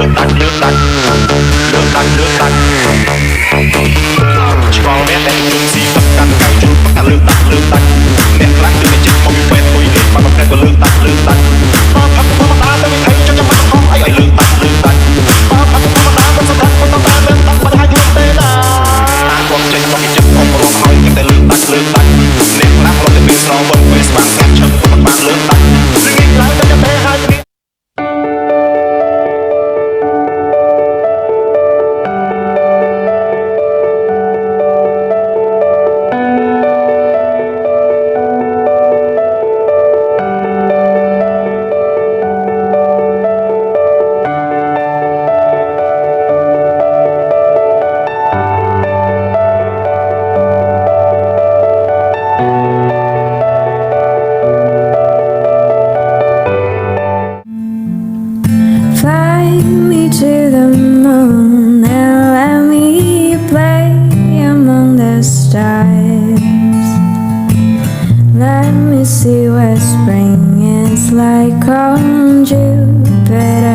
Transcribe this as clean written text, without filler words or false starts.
ឆ្កល់មែនតែខ្ញុំស៊ីទឹកកាន់កៅជុំតែលើកតាក់អ្នកខ្លះគឺចិត្តមកពីពេទ្យមួយលេខបាត់ប្រែក៏លើកតាក់បើផឹកធម្មតាទៅវិថីចុចចាំបាត់ខំអីលើកតាក់បើផឹកធម្មតាមិនសម្រាប់មិនต้องការលើកតាក់បាត់ហើយខ្លួនទេណាគាត់ចេញមកពីចិត្តអមរងហើយតែលើកតាក់អ្នកខ្លះរត់ទៅពេលស្រវឹងពេលស្វាងស្ងាត់ឈឹងមិនបានលើកតាក់រឿងនេះឡើងទៅតែហើយ Fly me to the moon and let me play among the stars. Let me see what spring is like on Jupiter.